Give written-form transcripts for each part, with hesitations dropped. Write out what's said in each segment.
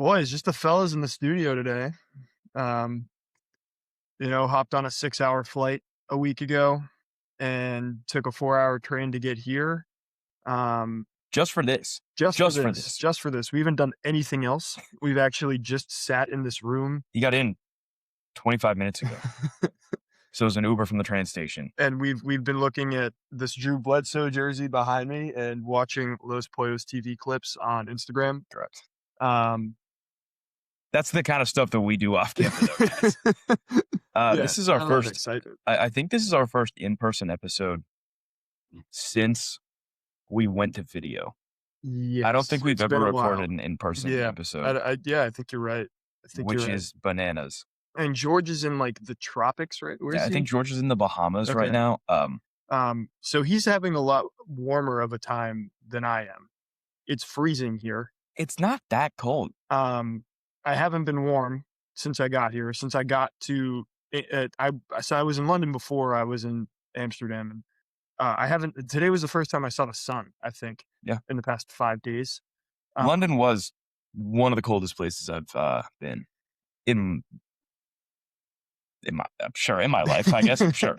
Boys, just the fellas in the studio today. Um, hopped on a 6-hour flight a week ago and took a 4-hour train to get here. Um, Just for this. just for Just for this, this. just for this. We haven't done anything else. We've actually just sat in this room. He got in 25 minutes ago. So it was an Uber from the train station. And we've been looking at this Drew Bledsoe jersey behind me and watching Los Pollos TV clips on Instagram. Correct. Um, That's the kind of stuff that we do off camera, though, guys. yeah, This is our I love first. excitement. I think this is our first in-person episode since we went to video. Yes, I don't think we've it's ever been a while. recorded an in-person Yeah, episode, I think you're right. I think you're which right. is bananas. And George is in like the tropics, right? Where Yeah, is I he? think George is in the Bahamas right Okay. now. So he's having a lot warmer of a time than I am. It's freezing here. It's not that cold. I haven't been warm since I got here. Since I got to, I was in London before. I was in Amsterdam, and I haven't. Today was the first time I saw the sun. I think. Yeah. In the past 5 days. London was one of the coldest places I've been in in my life, I guess. Sure.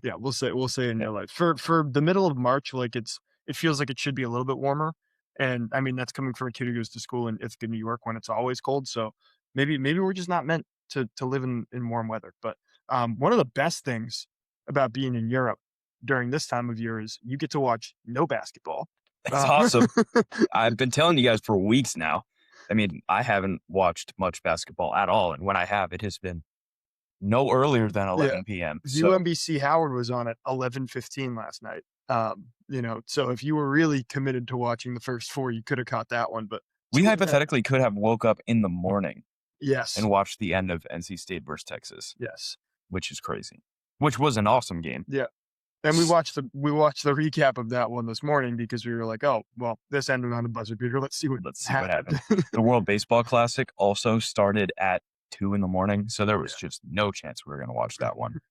Yeah, we'll say in your life. For the middle of March, like it feels like it should be a little bit warmer. And I mean that's coming from a kid who goes to school in Ithaca, New York when it's always cold. So maybe we're just not meant to live in warm weather. But one of the best things about being in Europe during this time of year is you get to watch no basketball. It's awesome. I've been telling you guys for weeks now. I mean, I haven't watched much basketball at all. And when I have, it has been no earlier than 11 p.m. So UMBC Howard was on at 11:15 last night. So if you were really committed to watching the first four, you could have caught that one. But we hypothetically could have woke up in the morning yes, and watched the end of NC State versus Texas. yes, Which is crazy. Which was an awesome game. yeah. And we watched the recap of that one this morning because we were like, oh, well, this ended on a buzzer beater. Let's see what happened. The World Baseball Classic also started at 2 a.m. So there was just no chance we were going to watch that one.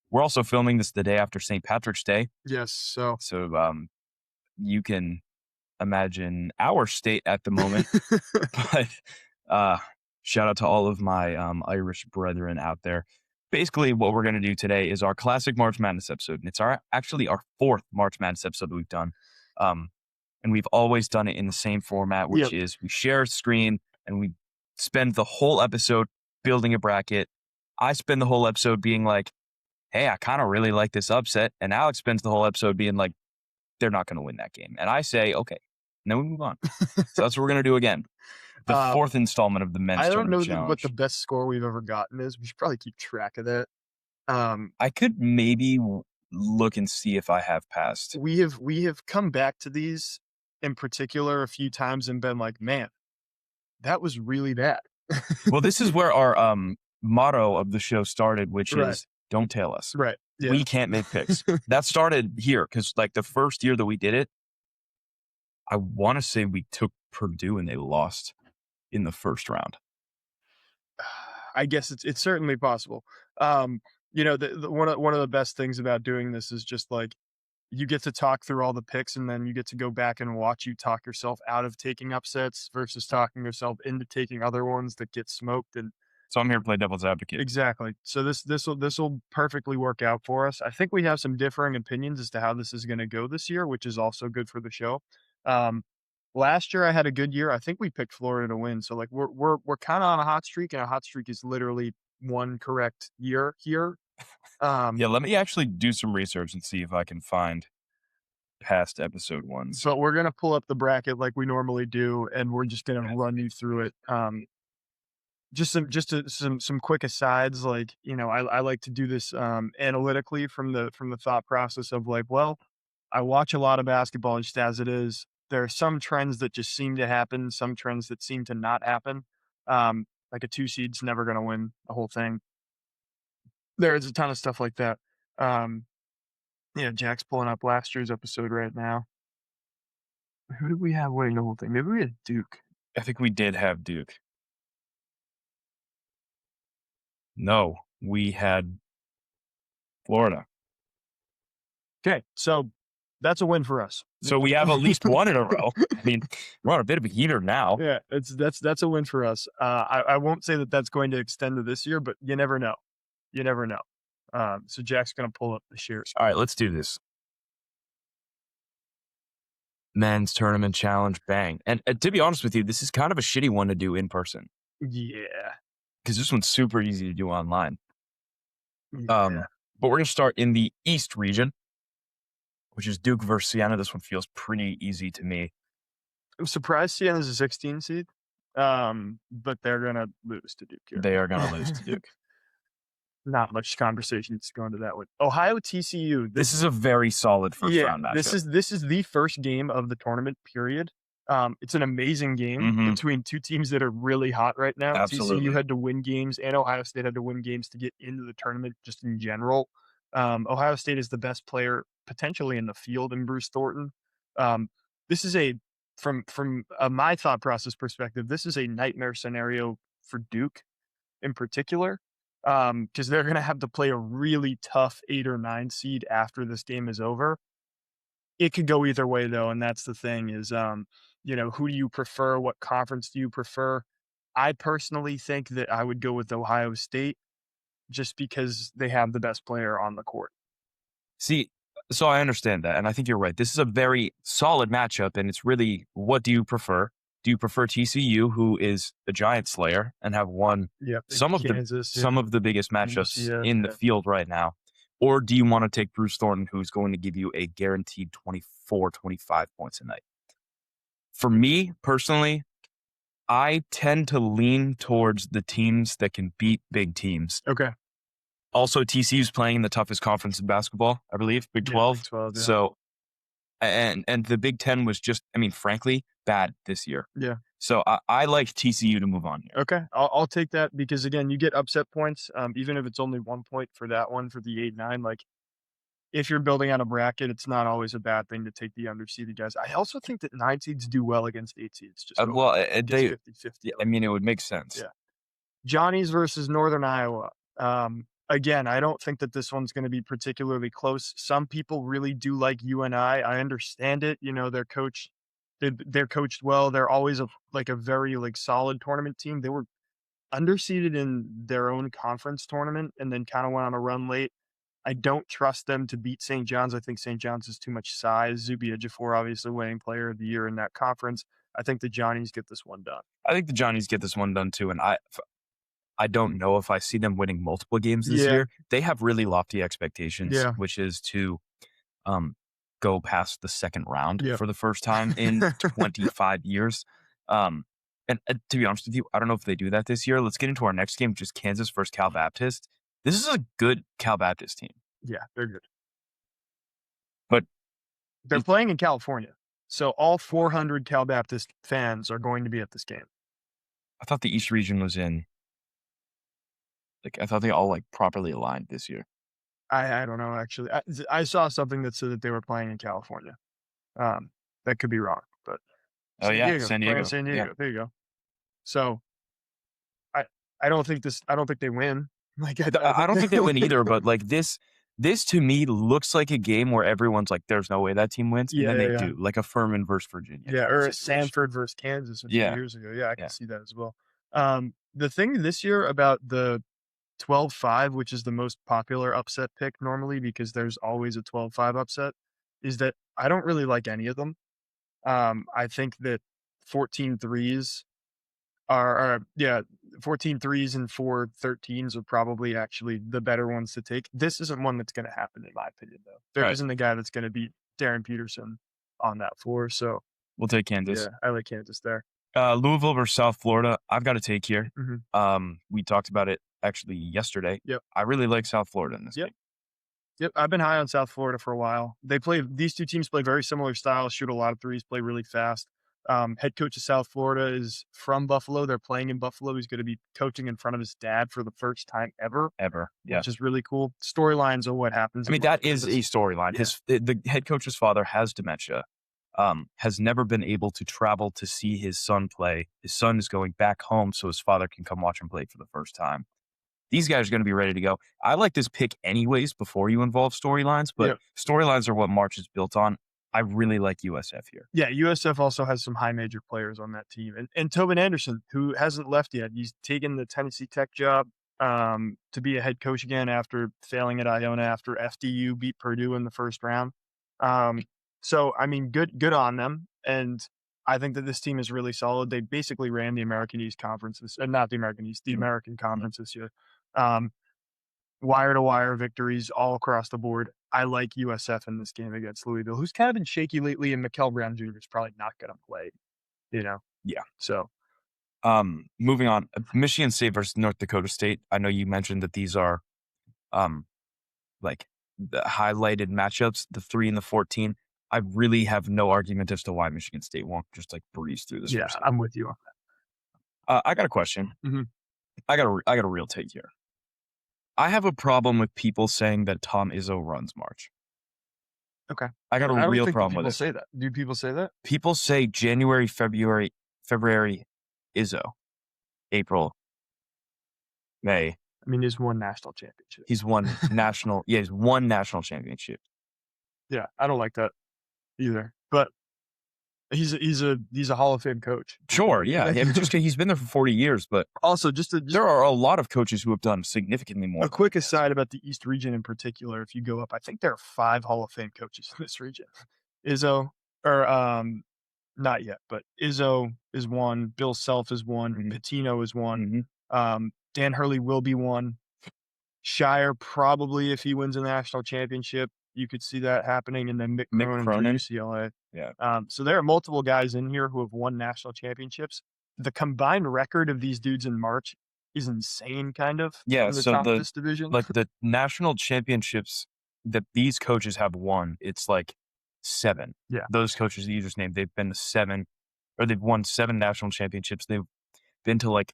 We're also filming this the day after St. Patrick's Day. Yes. So you can imagine our state at the moment. But shout out to all of my Irish brethren out there. Basically, what we're going to do today is our classic March Madness episode. And it's actually our fourth March Madness episode that we've done. And we've always done it in the same format, which is we share a screen and we spend the whole episode building a bracket. I spend the whole episode being like, hey, I kind of really like this upset. And Alex spends the whole episode being like, they're not going to win that game. And I say, okay. And then we move on. So that's what we're going to do again. The fourth installment of the men's tournament challenge. What the best score we've ever gotten is. We should probably keep track of that. I could maybe look and see if I have passed. We have come back to these in particular a few times and been like, man, that was really bad. Well, this is where our motto of the show started, which is don't tell us. Right. Yeah. We can't make picks. That started here because like the first year that we did it, I want to say we took Purdue and they lost in the first round. I guess it's certainly possible. One of the best things about doing this is just like you get to talk through all the picks and then you get to go back and watch you talk yourself out of taking upsets versus talking yourself into taking other ones that get smoked. And so I'm here to play devil's advocate. Exactly. So this will perfectly work out for us. I think we have some differing opinions as to how this is going to go this year, which is also good for the show. Last year I had a good year. I think we picked Florida to win. So like we're kind of on a hot streak, and a hot streak is literally one correct year here. Yeah, let me actually do some research and see if I can find past episode ones. So we're gonna pull up the bracket like we normally do, and we're just gonna run you through it. Just some quick asides. Like I like to do this analytically from the thought process of like, well, I watch a lot of basketball just as it is. There are some trends that just seem to happen, some trends that seem to not happen. Like a 2 seed's never going to win the whole thing. There's a ton of stuff like that. Jack's pulling up last year's episode right now. Who did we have winning the whole thing? Maybe we had Duke. I think we did have Duke. No, we had Florida. Okay, so That's a win for us. So we have at least one in a row. I mean, we're on a bit of a heater now. Yeah, that's a win for us. I won't say that that's going to extend to this year, but you never know. You never know. So Jack's gonna pull up the shares. All right, let's do this. Men's tournament challenge, bang. And to be honest with you, this is kind of a shitty one to do in person Yeah, because this one's super easy to do online. yeah. But we're going to start in the East region, which is Duke versus Siena. This one feels pretty easy to me. I'm surprised Siena's a 16 seed, but they're gonna lose to Duke here. They are going to lose to Duke. Not much conversation to go into that one. Ohio TCU. This is a very solid first round matchup. This is the first game of the tournament period. It's an amazing game between two teams that are really hot right now. Absolutely. TCU had to win games, and Ohio State had to win games to get into the tournament. Just in general, Ohio State is the best player potentially in the field in Bruce Thornton. This is from my thought process perspective. This is a nightmare scenario for Duke in particular, because they're going to have to play a really tough 8 or 9 seed after this game is over. It could go either way, though, and that's the thing is, who do you prefer? What conference do you prefer? I personally think that I would go with Ohio State just because they have the best player on the court. See, so I understand that, and I think you're right. This is a very solid matchup, and it's really, what do you prefer? Do you prefer TCU, who is a giant slayer and have won some of the biggest matchups in the field right now? Or do you want to take Bruce Thornton, who's going to give you a guaranteed 24, 25 points a night? For me, personally, I tend to lean towards the teams that can beat big teams. Okay. Also, TCU's playing in the toughest conference in basketball, I believe, Big 12. Big 12, yeah. So, and the Big 10 was just, frankly, bad this year. Yeah. So I like TCU to move on here. Okay, I'll take that because, again, you get upset points, even if it's only 1 point for that one for the 8-9. Like, if you're building on a bracket, it's not always a bad thing to take the underseeded guys. I also think that 9 seeds do well against 8 seeds. Just they 50-50. It would make sense. Yeah. Johnny's versus Northern Iowa. Again, I don't think that this one's going to be particularly close. Some people really do like UNI. I understand it. Their coach. They're coached well. They're always a very solid tournament team. They were underseeded in their own conference tournament and then kind of went on a run late. I don't trust them to beat St. John's. I think St. John's is too much size. Zubia Jafor, obviously winning player of the year in that conference. I think the Johnnies get this one done. I think the Johnnies get this one done too. And I don't know if I see them winning multiple games this year. They have really lofty expectations, which is to go past the second round for the first time in 25 years. And to be honest with you, I don't know if they do that this year. Let's get into our next game, which is Kansas versus Cal Baptist. This is a good Cal Baptist team. Yeah, they're good. But they're playing in California. So all 400 Cal Baptist fans are going to be at this game. I thought the East region was in. I thought they all properly aligned this year. I don't know, actually. I saw something that said that they were playing in California. That could be wrong, but San Diego. San Diego. Yeah. There you go. So I don't think they win. I don't think they win either, but this to me looks like a game where everyone's like, there's no way that team wins. And then they do, like a Furman versus Virginia. Yeah, or a Sanford versus Kansas a few years ago. Yeah, I can see that as well. The thing this year about the 12-5, which is the most popular upset pick normally because there's always a 12-5 upset, is that I don't really like any of them. I think that 14 threes are 14 threes and 4 13s are probably actually the better ones to take. This isn't one that's going to happen in my opinion, though. There isn't a guy that's going to beat Darren Peterson on that floor. So we'll take Kansas. Yeah, I like Kansas there. Louisville versus South Florida. I've got to take here. Mm-hmm. We talked about it actually yesterday. Yep. I really like South Florida in this game. Yep. I've been high on South Florida for a while. These two teams play very similar styles, shoot a lot of threes, play really fast. Head coach of South Florida is from Buffalo. They're playing in Buffalo. He's going to be coaching in front of his dad for the first time ever. Yeah. Which is really cool. Storylines of what happens. That is a storyline. Yeah. The head coach's father has dementia. Has never been able to travel to see his son play. His son is going back home so his father can come watch him play for the first time. These guys are going to be ready to go. I like this pick anyways before you involve storylines, but storylines are what March is built on. I really like USF here. Yeah, USF also has some high major players on that team, and Tobin Anderson, who hasn't left yet. He's taken the Tennessee Tech job to be a head coach again after failing at Iona after FDU beat Purdue in the first round. Um, so I mean, good on them, and I think that this team is really solid. They basically ran the American East Conference, not the American East, the American Mhm. Conference this year. Um, Wire to wire victories all across the board. I like USF in this game against Louisville, who's kind of been shaky lately, and Mikkel Brown Jr. is probably not going to play, you know? Yeah. So, Moving on, Michigan State versus North Dakota State. I know you mentioned that these are um like the highlighted matchups, the 3 and the 14. I really have no argument as to why Michigan State won't just like breeze through this yeah, first game. I'm with you on I got a question. that. Mhm. I got a real take here. I have a problem with people saying that Tom Izzo runs March. Okay. I got a I don't real think that problem with people it. say that. Do people say that? People say January, February, Izzo, April, May. I mean, he's won national championship. He's won national. Yeah, he's won national championship. Yeah, I don't like that either. But he's a Hall of Fame coach. Sure, yeah. He's been there for 40 years, but Also, just there are a lot of coaches who have done significantly more a than he quick has. aside about the East region in particular. If you go up, I think there are 5 Hall of Fame coaches in this region. Izzo, or not yet, but Izzo is one. Bill Self is one. Mhm, Pitino is one. mhm. Dan Hurley will be one. Shire probably, if he wins a national championship, you could see that happening. And then Mick Mick Cronin for Cronin. UCLA. Yeah. So there are multiple guys in here who have won national championships. The combined record of these dudes in March is insane, kind of Yeah, from the so top of this division. the national championships that these coaches have won, it's like 7. Yeah, Those coaches that you just named, they've been to 7 or they've won 7 national championships. They've been to like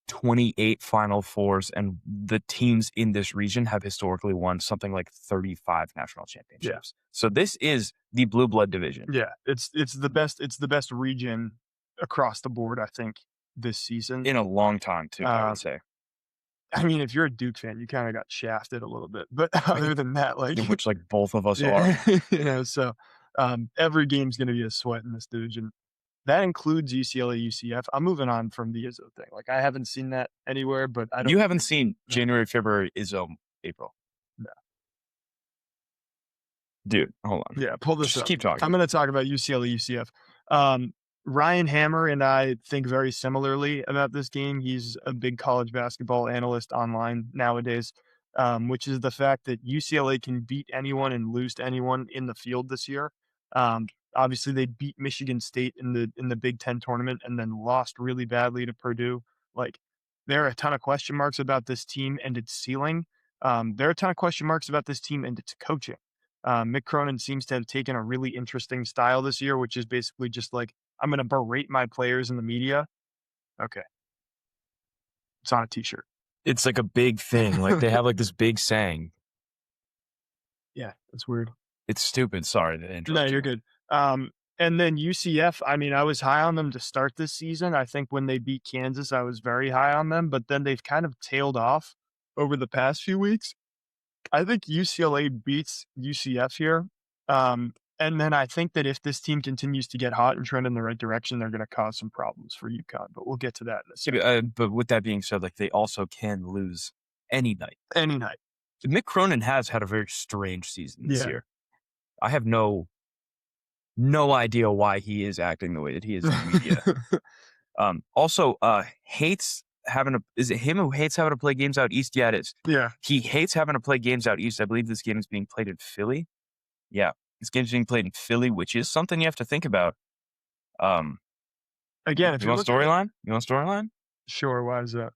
28 Final Fours, and the teams in this region have historically won something like 35 national yeah, championships. So this is the blue blood division yeah. It's the best. It's the best region across the board, I think, this season. in a long time too, I would Um, say. I mean, if you're a Duke fan, you kind of got shafted a little bit, but other than that, like, In which like both of us are. yeah, so every game's going to be a sweat in this division. That includes UCLA, UCF. I'm moving on from the Izzo thing. Like, I haven't seen that anywhere, but I don't. You haven't seen No, January, February, Izzo, April. no. Dude, hold on. Yeah, pull this Just up. keep talking. I'm going to talk about UCLA, UCF. Ryan Hammer and I think very similarly about this game. He's a big college basketball analyst online nowadays, which is the fact that UCLA can beat anyone and lose to anyone in the field this year. Um, Obviously, they beat Michigan State in the Big Ten tournament and then lost really badly to Purdue. Like, there are a ton of question marks about this team and its ceiling. There are a ton of question marks about this team and its coaching. Mick Cronin seems to have taken a really interesting style this year, which is basically just like, I'm going to berate my players in the media. Okay. It's on a t-shirt. It's like a big thing. Like they have like this big saying. Yeah, that's weird. It's stupid. Sorry to No, interrupt you're you. good. And then UCF, I mean, I was high on them to start this season. I think when they beat Kansas, I was very high on them, but then they've kind of tailed off over the past few weeks. I think UCLA beats UCF here. And then I think that if this team continues to get hot and trend in the right direction, they're going to cause some problems for UConn. But we'll get to that in a second. But with that being said, like they also can lose any night. Any night. Mick Cronin has had a very strange season this Yeah. year. I have no idea why he is acting the way that he is in the media. Also, hates having to. Is it him who hates having to play games out east? Yeah, it is. Yeah. He hates having to play games out east. I believe this game is being played in Philly. Yeah, this game's being played in Philly, which is something you have to think about. Again, if You you're want looking at, storyline? You want storyline? sure, why is that?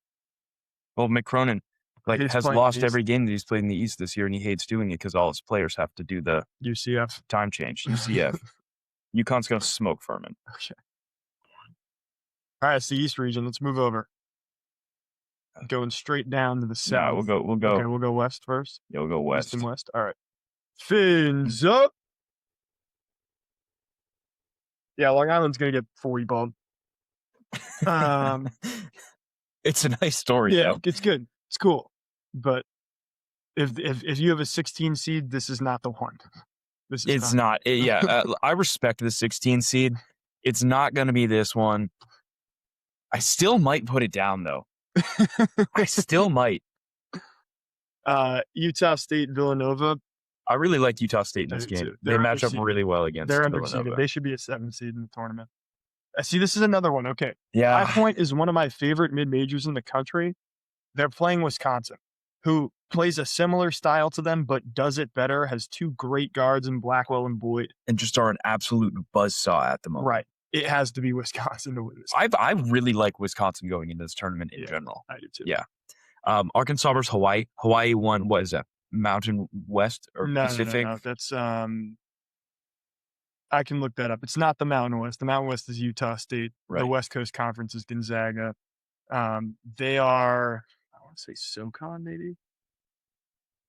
Well, Mick Cronin He's has playing lost East. every game that he's played in the East this year, and he hates doing it because all his players have to do the UCF. time change. UCF. UConn's gonna smoke Furman. Okay. All right, it's the East region. Let's move over. Going straight down to the south. Nah, we'll go. Okay, we'll go west first. Yeah, we'll go East west. and west. All right. Fins up. Yeah, Long Island's gonna get 40 balled. It's a nice story, Yeah, though. it's good. It's cool. But if you have a 16 seed, this is not the one. This is It's not. not. I respect the 16 seed. It's not going to be this one. I still might put it down though. I still might. Utah State, Villanova. I really like Utah State in I this do game. too. They They're match up underseeded. really well They're against underseeded. Villanova. They should be a 7 seed in the tournament. See, this is another one. Okay. Yeah. High Point is one of my favorite mid majors in the country. They're playing Wisconsin, who plays a similar style to them, but does it better, has two great guards in Blackwell and Boyd. And just are an absolute buzzsaw at the moment. Right. It has to be Wisconsin to win this. I really like Wisconsin going into this tournament in general. I do too. Yeah. Arkansas versus Hawaii. Hawaii won, what is that? Mountain West or Pacific? No. That's I can look that up. It's not the Mountain West. The Mountain West is Utah State. Right. The West Coast Conference is Gonzaga. They are, I want to say SoCon maybe.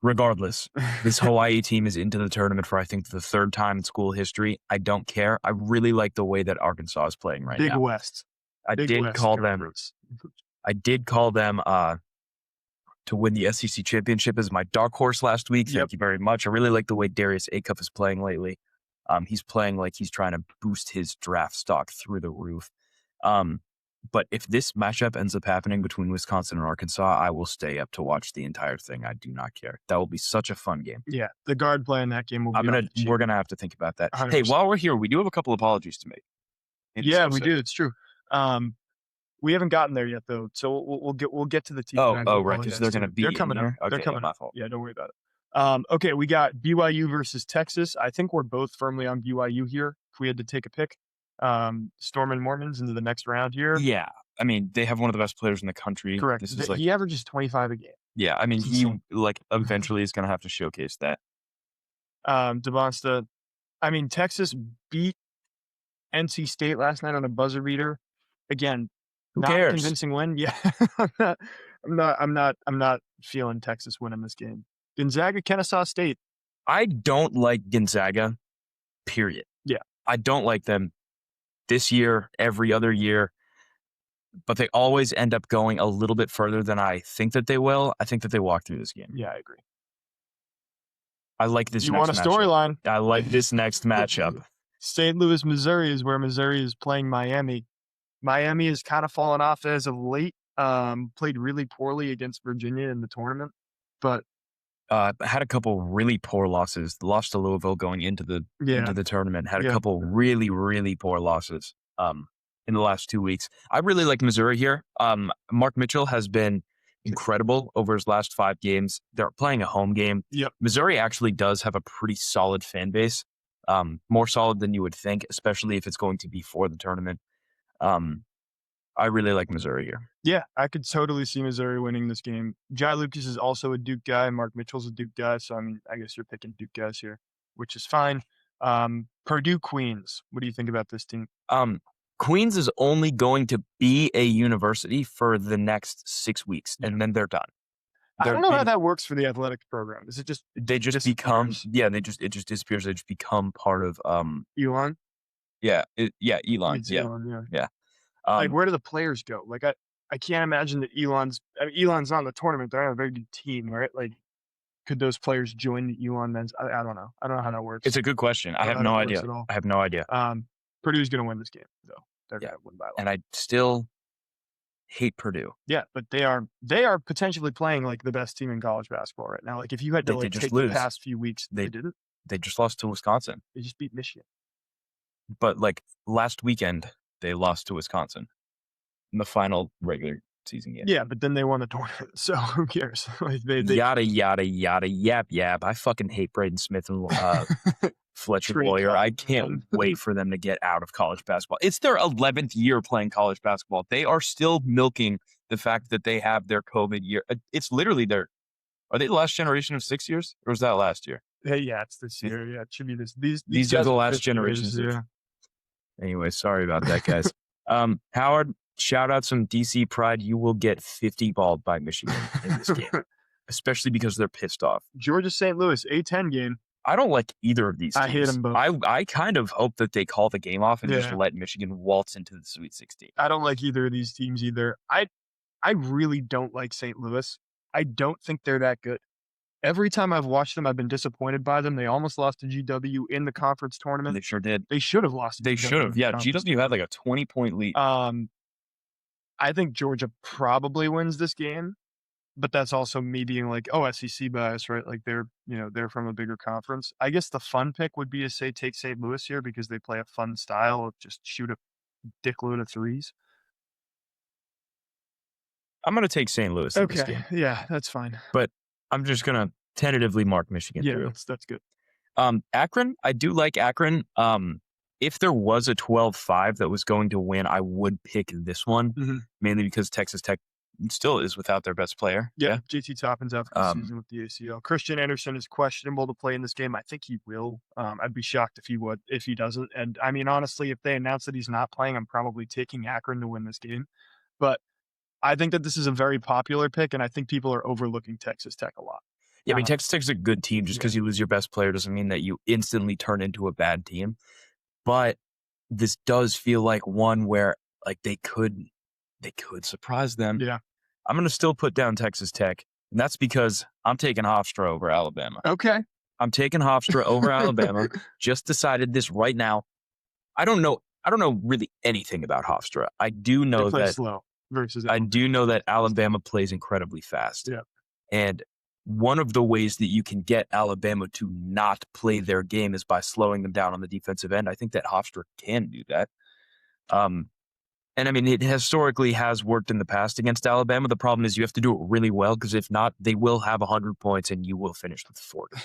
Regardless, this Hawaii team is into the tournament for I think the third time in school history. I don't care. I really like the way that Arkansas is playing right Big now. West. I did call them to win the SEC championship as my dark horse last week. Thank you very much. I really like the way Darius Acuff is playing lately. He's playing like he's trying to boost his draft stock through the roof. But if this matchup ends up happening between Wisconsin and Arkansas, I will stay up to watch the entire thing. I do not care. That will be such a fun game. Yeah, the guard play in that game will be we're gonna have to think about that. 100%. Hey, while we're here, we do have a couple apologies to make. Yeah, we do. It's true. We haven't gotten there yet though, so we'll get to the team. Oh, right, because they're gonna be. They're coming up. Okay, They're coming my up. fault. Yeah, don't worry about it. Okay, we got BYU versus Texas. I think we're both firmly on BYU here. If we had to take a pick, Stormin' Mormons into the next round here. Yeah, I mean they have one of the best players in the country. Correct. This is he averages 25 a game. Yeah, I mean he eventually is gonna have to showcase that. Devonsta. I mean Texas beat NC State last night on a buzzer beater. Again, Who not cares? convincing win. Yeah, I'm not feeling Texas winning this game. Gonzaga, Kennesaw State. I don't like Gonzaga, period. Yeah. I don't like them this year, every other year, but they always end up going a little bit further than I think that they will. I think that they walk through this game. Yeah, I agree. I like this. You want a storyline? I like this next matchup. St. Louis, Missouri is where Missouri is playing Miami. Miami has kind of fallen off as of late. Played really poorly against Virginia in the tournament, but had a couple really poor losses. Lost to Louisville going into the tournament. Had a couple really, really poor losses in the last 2 weeks. I really like Missouri here. Mark Mitchell has been incredible over his last 5 games. They're playing a home game. Yep. Missouri actually does have a pretty solid fan base. More solid than you would think, especially if it's going to be for the tournament. I really like Missouri here. Yeah, I could totally see Missouri winning this game. Jai Lucas is also a Duke guy. Mark Mitchell's a Duke guy. So, I mean, I guess you're picking Duke guys here, which is fine. Purdue Queens. What do you think about this team? Queens is only going to be a university for the next 6 weeks, and then they're done. I don't know how that works for the athletics program. Is it just they just become it just disappears. They just become part of Elon? Yeah, Elon. Yeah. Like where do the players go? Like I can't imagine that Elon's not in the tournament. They're on a very good team, right? Like could those players join the Elon men's? I don't know. I don't know how that works. It's a good question. I have no idea. I have no idea. Purdue's going to win this game, though. They're going to win by a lot. And I still hate Purdue. Yeah, but they are potentially playing like the best team in college basketball right now. Like if you had to take the past few weeks, they didn't. They just lost to Wisconsin. They just beat Michigan. But like last weekend, they lost to Wisconsin in the final regular season game. Yeah, but then they won the tournament, so who cares? Like they yada yada yada yap. I fucking hate Braden Smith and Fletcher Boyer. I can't wait for them to get out of college basketball. It's their 11th year playing college basketball. They are still milking the fact that they have their COVID year. It's literally are they the last generation of 6 years, or was that last year? Hey, yeah, it's this year. Yeah, it should be this. These are the last generations. Yeah. Anyway, sorry about that, guys. Howard, shout out some DC pride. You will get 50 balled by Michigan in this game, especially because they're pissed off. Georgia St. Louis, A-10 game. I don't like either of these teams. I hate them both. I kind of hope that they call the game off and just let Michigan waltz into the Sweet 16. I don't like either of these teams either. I really don't like St. Louis. I don't think they're that good. Every time I've watched them, I've been disappointed by them. They almost lost to GW in the conference tournament. They sure did. They should have lost to They should GW have. in the Yeah, conference GW had like tournament. a 20-point lead. I think Georgia probably wins this game, but that's also me being like, "Oh, SEC bias," right? Like, they're from a bigger conference. I guess the fun pick would be to say take St. Louis here because they play a fun style of just shoot a dickload of threes. I'm gonna take St. Louis in this Okay, game, yeah, that's fine. but I'm just gonna tentatively mark Michigan Yeah, through. that's good. Akron, I do like Akron. If there was a 12-5 that was going to win, I would pick this one, Mhm. mainly because Texas Tech still is without their best player. Yeah, JT Toppin's out for the Um, season with the ACL. Christian Anderson is questionable to play in this game. I think he will. I'd be shocked if he doesn't. And I mean, honestly, if they announce that he's not playing, I'm probably taking Akron to win this game. But I think that this is a very popular pick, and I think people are overlooking Texas Tech a lot. yeah, I mean, Uh, Texas Tech's a good team. Just yeah, because you lose your best player doesn't mean that you instantly turn into a bad team. But this does feel like one where like they could surprise them. yeah. I'm gonna still put down Texas Tech, and that's because I'm taking Hofstra over Alabama. Okay. I'm taking Hofstra over Alabama. Just decided this right now. I don't know really anything about Hofstra. They play slow versus I do know that Alabama. Alabama plays incredibly fast. Yeah. And one of the ways that you can get Alabama to not play their game is by slowing them down on the defensive end. I think that Hofstra can do that. Um, and I mean, it historically has worked in the past against Alabama. The problem is you have to do it really well because if not, they will have 100 points and you will finish with 40.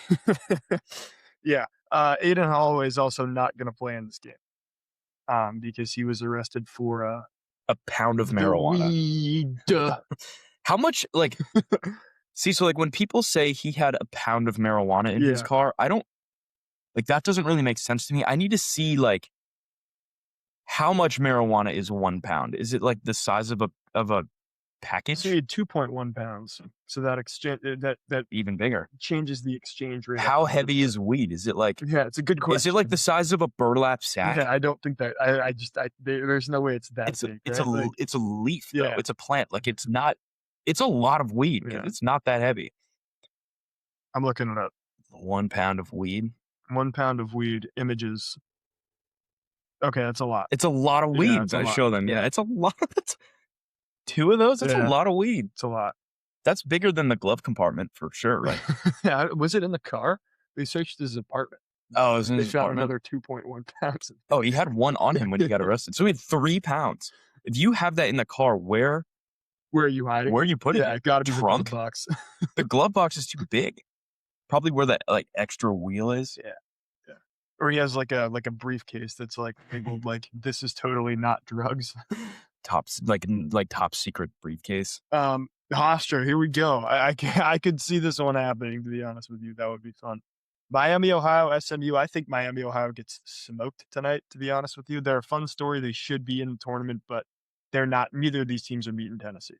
Yeah. Aiden Holloway is also not going to play in this game because he was arrested for A pound of the marijuana. weed. How much, like, see, so like when people say he had a pound of marijuana in his Yeah. car, I don't, like, that doesn't really make sense to me. I need to see, like, how much marijuana is 1 pound? Is it like the size of a package? So he had 2.1 pounds. So that exchange that Even bigger. changes the exchange rate. How heavy is weed? Is it like Yeah, it's a good question. is it like the size of a burlap sack? Yeah, I don't think that. There's no way it's that It's a big. it's Right? a Like, it's a leaf though. yeah, It's a plant. Like it's not. It's a lot of weed. yeah. It's not that heavy. I'm looking it up. 1 pound of weed. 1 pound of weed images. Okay, that's a lot. It's a lot of Yeah, weed. it's a I lot. show them. Yeah, it's a lot. That's 2 of those. That's a Yeah. lot of weed. It's a lot. That's bigger than the glove compartment for sure. Right. Yeah, was it in the car? They searched his apartment. Oh, it was in They his found apartment. another 2.1 pounds. Oh, he had one on him when he got arrested. So he had 3 pounds. If you have that in the car, where Where are you hiding? are you putting Yeah, it? it got to be Trunk? the glove box. The glove box is too big. Probably where that like extra wheel is. Yeah, yeah. Or he has like a briefcase that's like labeled like this is totally not drugs. Top secret briefcase. Hofstra, here we go. I could see this one happening. To be honest with you, that would be fun. Miami, Ohio, SMU. I think Miami, Ohio gets smoked tonight. To be honest with you, they're a fun story. They should be in the tournament, but they're not. Neither of these teams are beating Tennessee.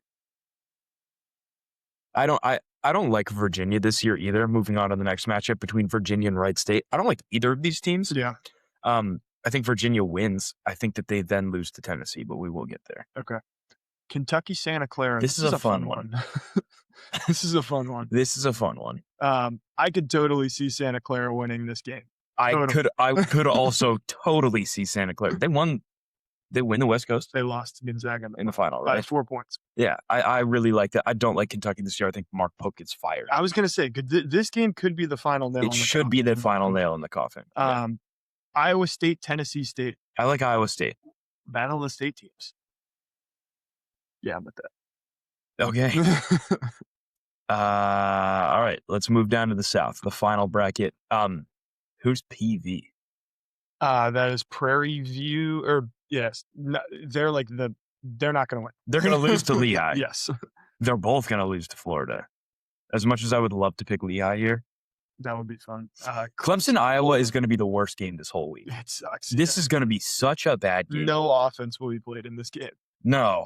I don't like Virginia this year either. Moving on to the next matchup between Virginia and Wright State. I don't like either of these teams. Yeah. I think Virginia wins. I think that they then lose to Tennessee, but we will get there. Okay. Kentucky, Santa Clara. This is a fun one. This is a fun one. This is a fun one. I could totally see Santa Clara winning this game. I could also totally see Santa Clara. They win the West Coast They lost to Gonzaga in the final, by right? 4 points. Yeah, I really like that. I don't like Kentucky this year. I think Mark Pope gets fired. I was gonna say this game could be the final nail. It should be the final nail in the coffin. Yeah. Iowa State, Tennessee State. I like Iowa State. Battle of the state teams. Yeah, I'm with Okay. that. All right. Let's move down to the South. The final bracket. Who's PV? That is Prairie View, or yes, they're not going to win. They're going to lose to Lehigh. Yes, They're both going to lose to Florida. As much as I would love to pick Lehigh here, that would be fun. Clemson, Iowa is going to be the worst game this whole week. It sucks. This is going to be such a bad game. No offense will be played in this game. No.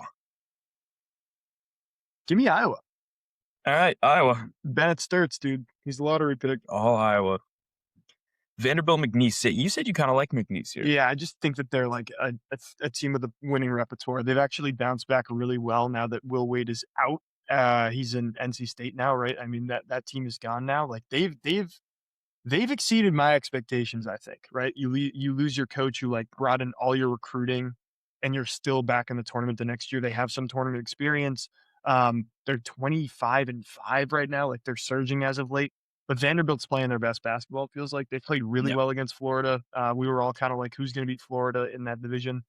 Give me Iowa. All right, Iowa. Bennett Sturts, dude. He's a lottery pick. All Iowa. Vanderbilt, McNeese. You said you kind of like McNeese here. Yeah, I just think that they're like a team with a winning repertoire. They've actually bounced back really well now that Will Wade is out. He's in NC State now, right? I mean, that team is gone now. Like, they've exceeded my expectations, I think, right? You lose your coach who, like, brought in all your recruiting, and you're still back in the tournament the next year. They have some tournament experience. They're 25-5 right now, like, they're surging as of late, but Vanderbilt's playing their best basketball, it feels like. They played really Yep. well against Florida. We were all kinda like, "Who's gonna beat Florida in that division?"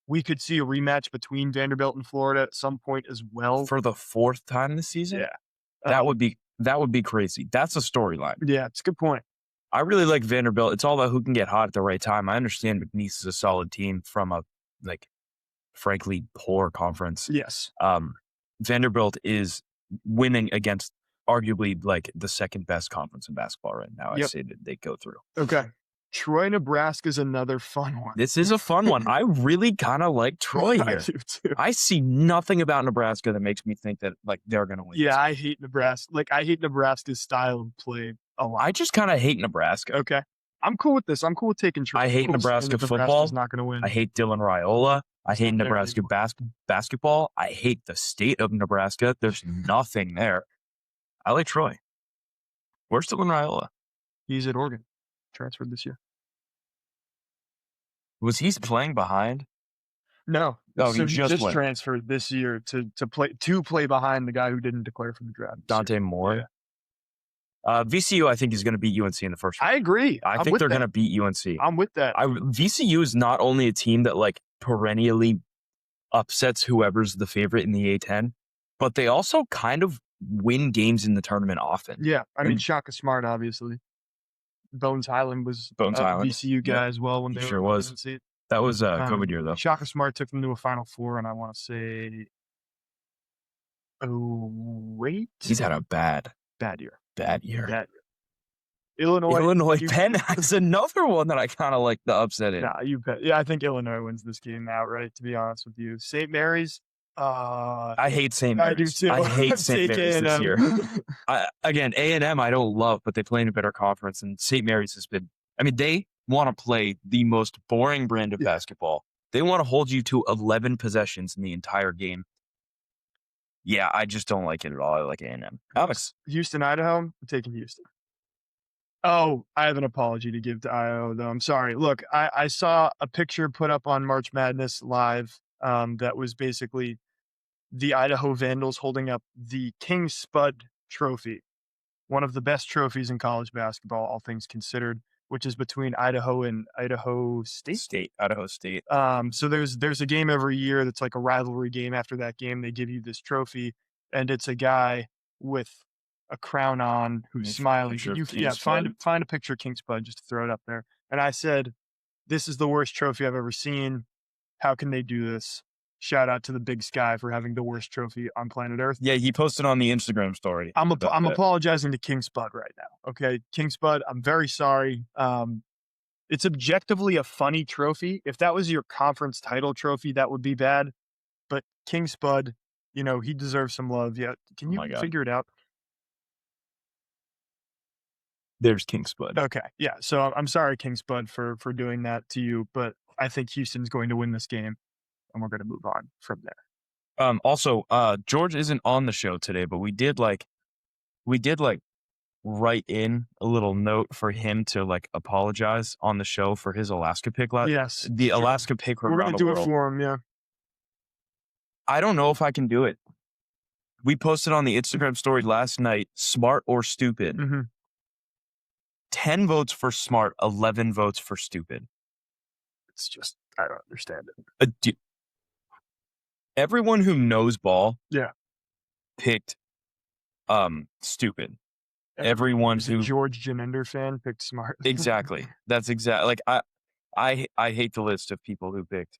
We could see a rematch between Vanderbilt and Florida at some point as well. For the 4th time this season? Yeah. That would Um, be that would be crazy. That's a storyline. yeah, it's a good point. I really like Vanderbilt. It's all about who can get hot at the right time. I understand McNeese is a solid team from a, like, frankly, poor conference. Yes. Um, Vanderbilt is winning against arguably, like, the 2nd best conference in basketball right now. I Yep. say that they go through. Okay. Troy, Nebraska's another fun one. This is a fun one. I really kinda like Troy I here. do too. I see nothing about Nebraska that makes me think that, like, they're gonna win this. Yeah, I hate Nebraska. Like, I hate Nebraska's style of play a lot. I just kinda hate Nebraska. Okay. I'm cool with this. I'm cool with taking Troy. I I'm hate cool with saying Nebraska that Nebraska's football. not gonna win. I hate Dylan Raiola. I He's hate not there Nebraska anymore. basketball. I hate the state of Nebraska. There's nothing there. I like Troy. Where's Dylan Raiola? He's at Oregon. Transferred this year. Was he playing behind? No. Oh, he So he just just went. transferred this year to play behind the guy who didn't declare for the draft this year. Dante Moore. Yeah. VCU, I think, is gonna beat UNC in the first round. I agree. I I'm think with they're that. gonna beat UNC. I'm with that. VCU is not only a team that, like, perennially upsets whoever's the favorite in the A10, but they also kind of win games in the tournament often. Yeah. I mean, And Shaka Smart, obviously. Bones Highland was Bones a Highland. VCU Yep. guy as well when He they were sure in the was. 11th seed. That was a COVID year, though. Shaka Smart took them to a Final Four, and I want to say, oh wait, He's had a bad year. year. Bad year. Illinois. Illinois You, Penn is another one that I kind of like the upset in. nah, you bet. Yeah, I think Illinois wins this game outright. To be honest with you, St. Mary's. I hate St. I do Mary's. too. I hate St. Take Mary's this year. A&M. Again, A&M I don't love, but they play in a better conference, and St. Mary's has been. I mean, they want to play the most boring brand of Yeah. basketball. They want to hold you to 11 possessions in the entire game. Yeah, I just don't like it at all. I like A&M. Alex, Houston, Idaho. I'm taking Houston. Oh, I have an apology to give to Idaho, though. I'm sorry. Look, I saw a picture put up on March Madness Live that was basically the Idaho Vandals holding up the King Spud Trophy, one of the best trophies in college basketball, all things considered, which is between Idaho and Idaho State. Idaho State. So there's a game every year that's like a rivalry game. After that game, they give you this trophy, and it's a guy with a crown on who's smiling. Find a picture of King Spud just to throw it up there. And I said, "This is the worst trophy I've ever seen. How can they do this?" Shout out to the Big Sky for having the worst trophy on planet Earth. Yeah, he posted on the Instagram story. I'm apologizing to King Spud right now. Okay, King Spud, I'm very sorry. It's objectively a funny trophy. If that was your conference title trophy, that would be bad. But King Spud, he deserves some love. Yeah, can you figure it out? There's King Spud. Okay, yeah. So I'm sorry, King Spud, for doing that to you, but I think Houston's going to win this game, and we're going to move on from there. Also, George isn't on the show today, but we did write in a little note for him to like apologize on the show for his Alaska pick. Yes, The sure. Alaska pick We're around going to the do world. it for him. Yeah. I don't know if I can do it. We posted on the Instagram story last night, smart or stupid. Mm-hmm. 10 votes for smart, 11 votes for stupid. It's just, I don't understand it. Everyone who knows ball Yeah. picked stupid. Everyone who George Genender fan picked smart. Exactly. That's exactly like I hate the list of people who picked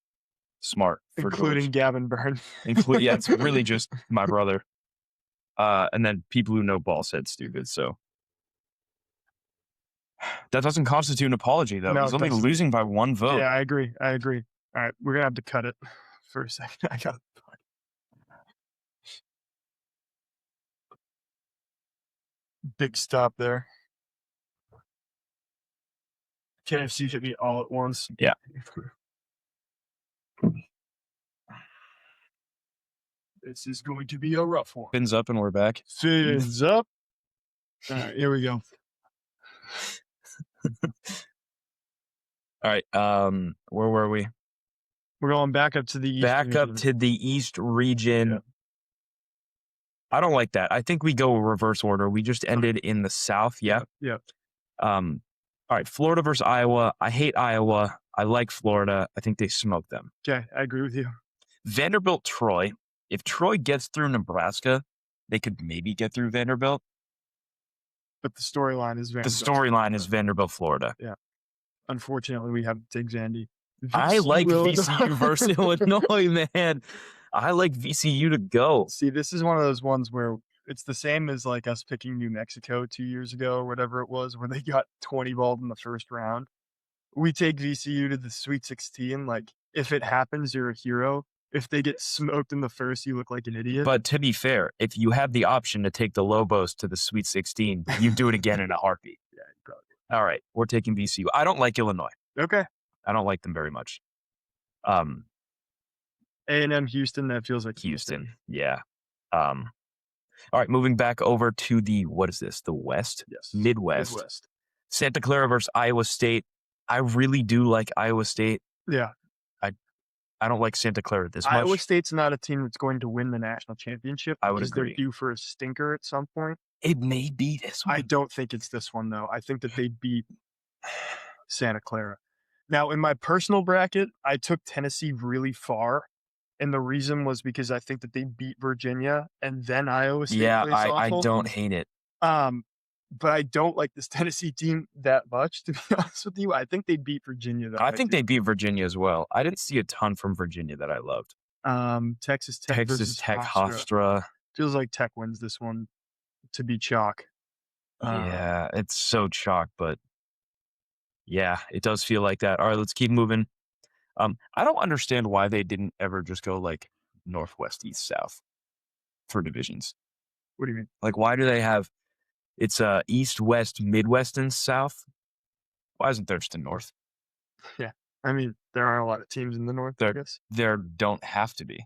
smart for including George. Gavin Byrne. Yeah, it's really just my brother. And then people who know ball said stupid. So that doesn't constitute an apology, though. No, He's it only doesn't. losing by one vote. Yeah, I agree. All right, we're gonna have to cut it for a second. I got big stop there. KFC hit me all at once. Yeah. This is going to be a rough one. Fins up and we're back. Fins up. All right, here we go. All right. Where were we? We're going back up to the East Back up region. to the East region. Yeah. I don't like that. I think we go reverse order. We just ended in the South. Yeah. Yeah. All right. Florida versus Iowa. I hate Iowa. I like Florida. I think they smoked them. Okay, I agree with you. Vanderbilt, Troy. If Troy gets through Nebraska, they could maybe get through Vanderbilt. But the storyline is The Vanderbilt. storyline is Vanderbilt, Florida. Yeah. Unfortunately, we have to take Zandy. I like Illinois. VCU versus Illinois, man. I like VCU to go. See, this is one of those ones where it's the same as like us picking New Mexico 2 years ago or whatever it was, where they got 20 balled in the first round. We take VCU to the Sweet 16. Like, if it happens, you're a hero. If they get smoked in the first, you look like an idiot. But to be fair, if you have the option to take the Lobos to the Sweet 16, you do it again in a heartbeat. Yeah, you probably. All right, we're taking VCU. I don't like Illinois. Okay. I don't like them very much. A&M Houston, that feels like Houston, yeah. All right, moving back over to the, what is this, the West? Yes. Midwest. Santa Clara versus Iowa State. I really do like Iowa State. Yeah. I don't like Santa Clara this much. Iowa State's not a team that's going to win the national championship. I would because agree. They're due for a stinker at some point. It may be this one. I don't think it's this one, though. I think that they beat Santa Clara. Now, in my personal bracket, I took Tennessee really far. And the reason was because I think that they beat Virginia and then Iowa State. Yeah, plays I awful. don't hate it. But I don't like this Tennessee team that much, to be honest with you. I think they beat Virginia, though. I think they beat Virginia as well. I didn't see a ton from Virginia that I loved. Texas Tech versus Hofstra. Feels like Tech wins this one to be chalk. Yeah, it's so chalk, but yeah, it does feel like that. All right, let's keep moving. I don't understand why they didn't ever just go like Northwest, East, South for divisions. What do you mean? Like, why do they have it's East, West, Midwest, and South? Why isn't there just a North? Yeah, I mean, there are a lot of teams in the North, I guess. There don't have to be.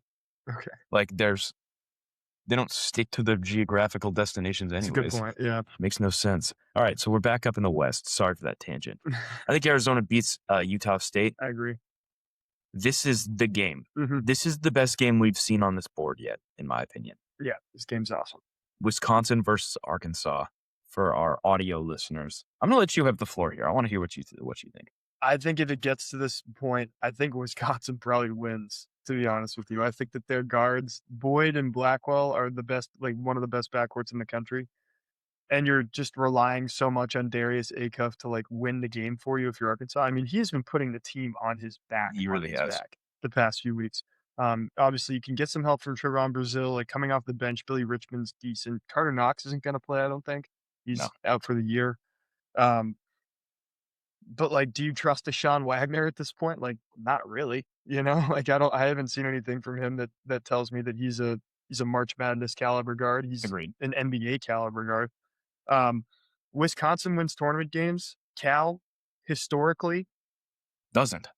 Okay. Like, they don't stick to their geographical destinations anyways. That's a good point, yeah. Makes no sense. All right, so we're back up in the West. Sorry for that tangent. I think Arizona beats Utah State. I agree. This is the game. Mm-hmm. This is the best game we've seen on this board yet, in my opinion. Yeah, this game's awesome. Wisconsin versus Arkansas for our audio listeners. I'm going to let you have the floor here. I want to hear what you think. I think if it gets to this point, I think Wisconsin probably wins, to be honest with you. I think that their guards, Boyd and Blackwell, are the best, like one of the best backcourts in the country. And you're just relying so much on Darius Acuff to like win the game for you if you're Arkansas. I mean, he's been putting the team on his back. He really has. The past few weeks. Obviously, you can get some help from Trevon Brazile, like coming off the bench. Billy Richmond's decent. Carter Knox isn't going to play, I don't think. He's out for the year. But like, do you trust Deshaun Wagner at this point? Like, not really. You know, like I haven't seen anything from him that tells me that he's a March Madness caliber guard. He's Agreed. An NBA caliber guard. Wisconsin wins tournament games. Cal, historically, doesn't.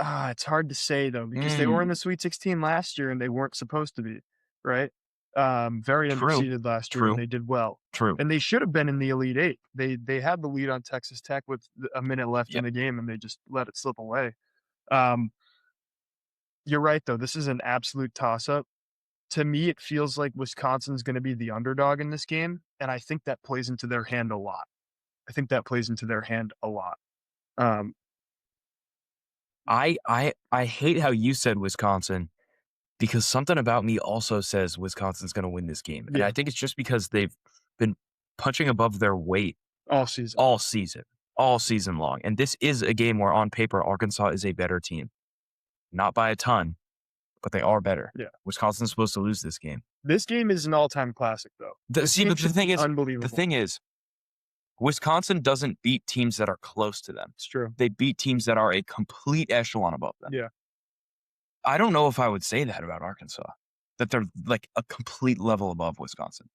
It's hard to say though, because they were in the Sweet 16 last year and they weren't supposed to be, right? Very undefeated last year and they did well. True. And they should have been in the Elite Eight. They had the lead on Texas Tech with a minute left in the game and they just let it slip away. You're right though. This is an absolute toss-up. To me, it feels like Wisconsin's going to be the underdog in this game, and I think that plays into their hand a lot. I hate how you said Wisconsin because something about me also says Wisconsin's going to win this game. And I think it's just because they've been punching above their weight all season long. And this is a game where on paper, Arkansas is a better team. Not by a ton, but they are better. Yeah. Wisconsin's supposed to lose this game. This game is an all-time classic, though. The thing is, Wisconsin doesn't beat teams that are close to them. It's true. They beat teams that are a complete echelon above them. Yeah. I don't know if I would say that about Arkansas, that they're like a complete level above Wisconsin.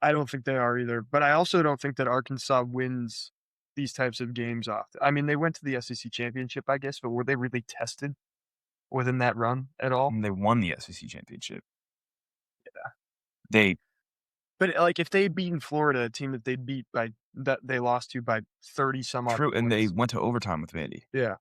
I don't think they are either, but I also don't think that Arkansas wins these types of games often. I mean, they went to the SEC championship, I guess, but were they really tested within that run at all? And they won the SEC championship. They But, like, if they'd beaten Florida, a team that they beat by that they lost to by 30 some odd true, and they points. went to overtime with Vandy. Yeah.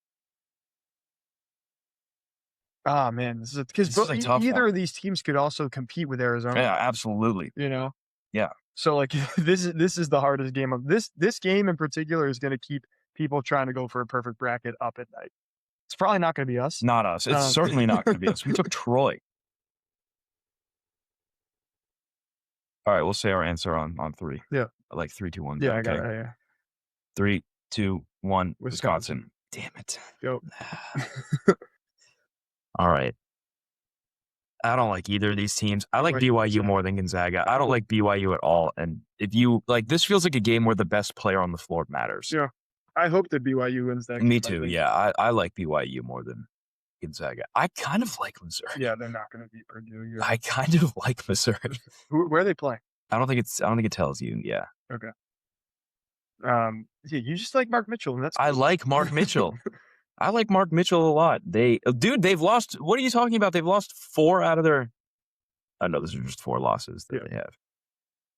Ah, man, this is because This is a tough either one. of these teams could also compete with Arizona, Yeah, absolutely. you know? Yeah. So, like, this is the hardest game of this game in particular is gonna keep people trying to go for a perfect bracket up at night. It's probably not gonna be us. Not us. It's Um certainly not gonna be us. We took Troy. Alright, we'll say our answer on 3. Yeah. Like 3, 2, 1, go, Yeah, I got it okay? right here. 3, 2, 1, Wisconsin. Wisconsin. Damn it. Go. Alright. I don't like either of these teams. I like BYU BYU Gonzaga. more than Gonzaga. I don't like BYU at all, and if you like, this feels like a game where the best player on the floor matters. Yeah. I hope that BYU wins that Me game, I too, think. yeah. I like BYU more than Gonzaga. I kind of like Missouri. Yeah, they're not gonna beat Purdue, you're I kind of like Missouri. where are they playing? I don't think it tells you, yeah. Okay. Yeah, you just like Mark Mitchell, and that's I cool. like Mark Mitchell. I like Mark Mitchell a lot. Dude, they've lost what are you talking about? They've lost 4 out of their I know those are just 4 losses that Yeah, they have.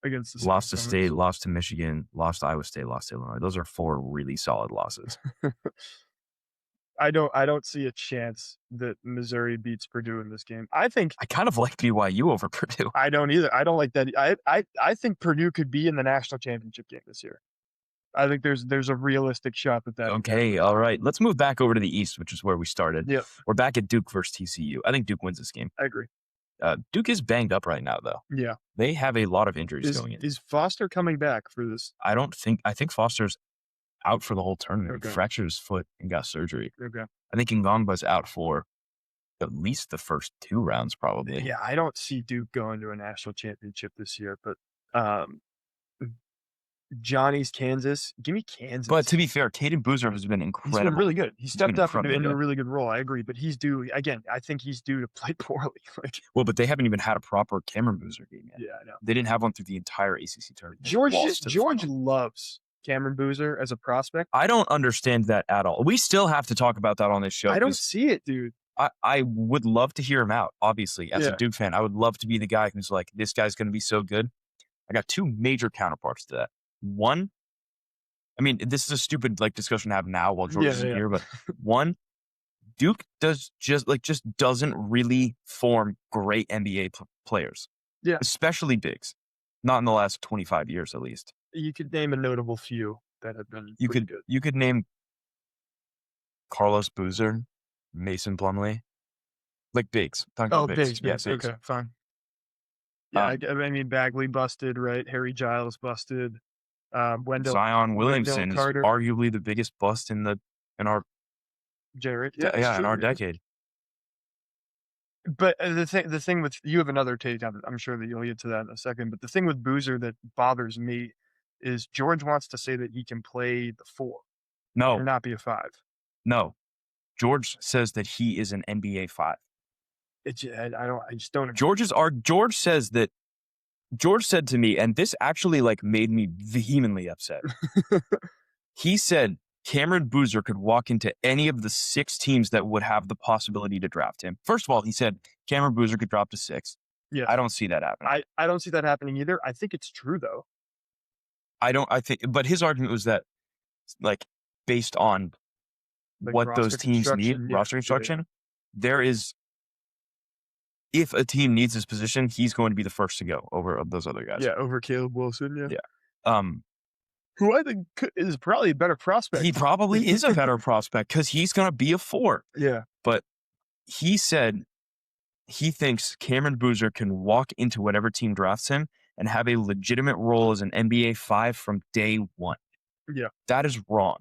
against the same Lost to State, opponents. lost to Michigan, lost to Iowa State, lost to Illinois. Those are 4 really solid losses. I don't see a chance that Missouri beats Purdue in this game. I think I kind of like BYU over Purdue. I don't either. I don't like that. I think Purdue could be in the national championship game this year. I think there's a realistic shot that could Okay, happen. all right. Let's move back over to the East, which is where we started. Yeah, We're back at Duke versus TCU. I think Duke wins this game. I agree. Duke is banged up right now, though. Yeah. They have a lot of injuries Is going in. is Foster coming back for this? I think Foster's out for the whole tournament. He Okay. fractured his foot and got surgery. Okay. I think Ngongba's out for at least the first 2 rounds, probably. Yeah, I don't see Duke going to a national championship this year, but um, Johnny's Kansas. Give me Kansas. But to be fair, Caden Boozer has been He's incredible. been really good. He been stepped up incredibly into a good. really good role. I agree, but he's due again. I think he's due to play poorly. Like, Well, but they haven't even had a proper Cameron Boozer game yet. yeah, I know. They didn't have one through the entire ACC tournament. They George lost to the George final. loves Cameron Boozer as a prospect. I don't understand that at all. We still have to talk about that on this show. I don't 'Cause see it, dude. I would love to hear him out, obviously, as a Yeah. Duke fan. I would love to be the guy who's like, this guy's going to be so good. I got 2 major counterparts to that. One, I mean, this is a stupid like discussion to have now while George Yeah, isn't yeah. here, but one, Duke just doesn't really form great NBA players. Yeah. Especially bigs. Not in the last 25 years, at least. You could name a notable few that have been You pretty could good. you could name Carlos Boozer, Mason Plumlee, like bigs. Talking Oh, about bigs. Yeah, bigs. bigs. Okay, fine. Yeah, Um, I mean Bagley busted, right? Harry Giles busted. Wendell Zion Williamson is Carter. arguably the biggest bust in our Jarrett. Yeah, it's in true, our yeah. decade. But the thing with you have another take on it. I'm sure that you'll get to that in a second. But the thing with Boozer that bothers me is George wants to say that he can play the 4 No, and not be a 5. no. George says that he is an NBA 5. I just don't agree. George says that George said to me, and this actually like made me vehemently upset. He said Cameron Boozer could walk into any of the 6 teams that would have the possibility to draft him. First of all, he said Cameron Boozer could drop to 6. Yeah. I don't see that happening. I don't see that happening either. I think it's true though. But his argument was that like based on Like what those roster teams need, construction, roster yeah. construction, there is if a team needs his position, he's going to be the first to go over those other guys. Yeah, over Caleb Wilson, yeah. Yeah. Who I think is probably a better prospect. He probably is a better prospect because he's going to be a 4. Yeah. But he said he thinks Cameron Boozer can walk into whatever team drafts him and have a legitimate role as an NBA 5 from day 1. Yeah. That is wrong.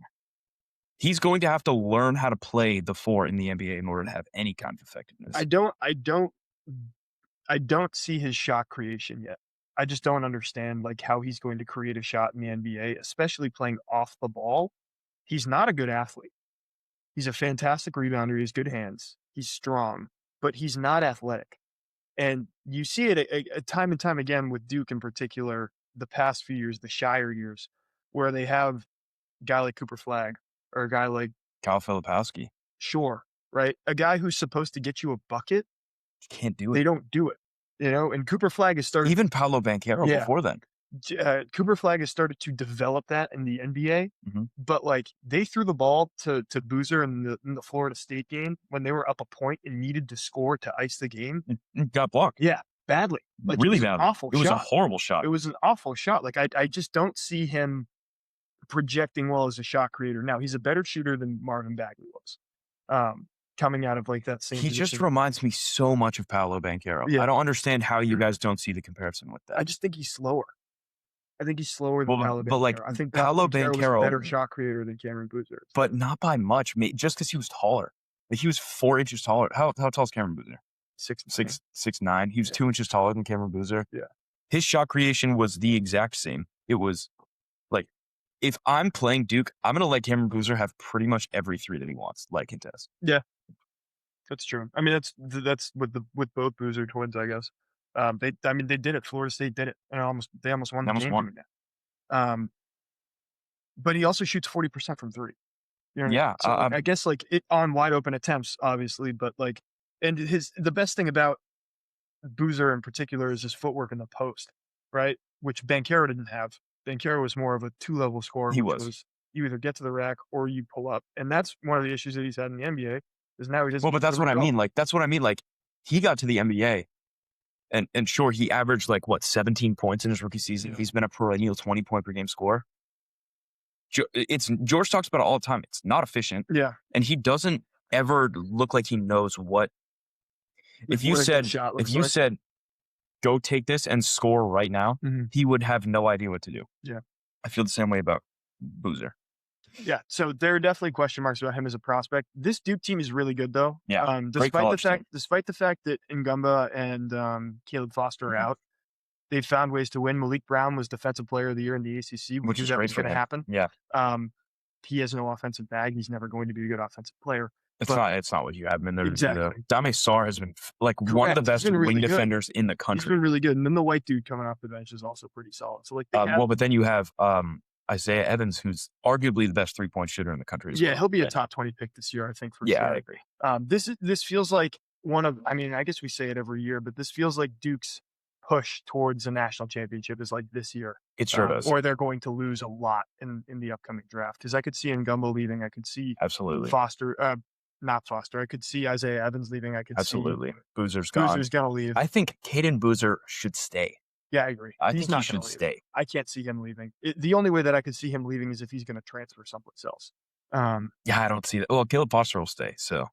He's going to have to learn how to play the 4 in the NBA in order to have any kind of effectiveness. I don't see his shot creation yet. I just don't understand like how he's going to create a shot in the NBA, especially playing off the ball. He's not a good athlete. He's a fantastic rebounder. He has good hands. He's strong, but he's not athletic. And you see it time and time again with Duke in particular, the past few years, the Shire years, where they have a guy like Cooper Flagg or a guy like Kyle Filipowski Shore, right? A guy who's supposed to get you a bucket, can't do they it. don't do it. And Cooper Flag has started. Even Paolo Banchero Yeah, before then. Cooper Flag has started to develop that in the NBA. Mhm. But like they threw the ball to Boozer in the Florida State game when they were up a point and needed to score to ice the game. It got blocked Yeah, badly. Like it really was an badly. awful It was a shot. horrible shot. It was an awful shot. Like I just don't see him projecting well as a shot creator. Now he's a better shooter than Marvin Bagley was, coming out of like that same He just position. reminds me so much of Paolo Banchero. Yeah, I don't understand how you guys don't see the comparison with I that. just think he's slower. I think he's slower than Well, Paolo but like Banchero. I think Paolo Paolo Banchero was a better Banchero, shot creator than Cameron Boozer. but not by much. Just because he was taller. Like he was 4 inches taller. How tall is Cameron Boozer? 6'9". He was 2 inches taller than Cameron Boozer. Yeah. His shot creation was the exact same. It was like, if I'm playing Duke, I'm gonna let Cameron Boozer have pretty much every three that he wants, like contest. Yeah, that's true. I mean, that's with both Boozer twins, I guess. They did it. Florida State did it, and they almost won They the almost game won. doing that. But he also shoots 40% from three. You know what I mean? Yeah, So like, I guess like it on wide open attempts, obviously, but like, and the best thing about Boozer in particular is his footwork in the post, right? Which Banchero didn't have. Banchero was more of a two-level scorer, he which was. was you either get to the rack or you pull up, and that's one of the issues that he's had in the NBA. Is now he doesn't. Well, but get to that's the what I rim at all. mean. Like that's what I mean. Like he got to the NBA, and sure, he averaged like what 17 points in his rookie season. Yeah. He's been a perennial 20-point per game scorer. George talks about it all the time. It's not efficient, Yeah. and he doesn't ever look like he knows what. If you What a good said shot if looks you like. said go take this and score right now, Mhm. he would have no idea what to do. Yeah. I feel the same way about Boozer. Yeah, so there are definitely question marks about him as a prospect. This Duke team is really good, though. Yeah, great Despite the college fact, team. despite the fact that Ngumba and Caleb Foster are out, they've found ways to win. Malik Brown was Defensive Player of the Year in the ACC. We Which knew is that great was for going to him. happen. Yeah, He has no offensive bag. He's never going to be a good offensive player. it's But not. It's not what you have. And exactly. Dame Sarr has been like one of Correct. the He's best been really wing good. defenders in the He's country. been really good. And then the white dude coming off the bench is also pretty solid. So like, they have, Well, but then you have Isaiah Evans, who's arguably the best 3-point shooter in the country as yeah, well. he'll be a top 20 pick this year, I think. For Yeah, sure. I agree. This feels like one of. I mean, I guess we say it every year, but this feels like Duke's push towards a national championship is like this year. It sure does. Or they're going to lose a lot in the upcoming draft, because I could see Ngumba leaving. I could see Absolutely. Foster, not Foster. I could see Isaiah Evans leaving. I could Absolutely. see Boozer's gone. Boozer's gonna leave. I think Caden Boozer should stay. Yeah, I agree. I He's think not he should gonna leave. stay. I can't see him leaving. The only way that I could see him leaving is if he's going to transfer someplace else. Yeah, I don't see that. Well, Caleb Foster will stay. So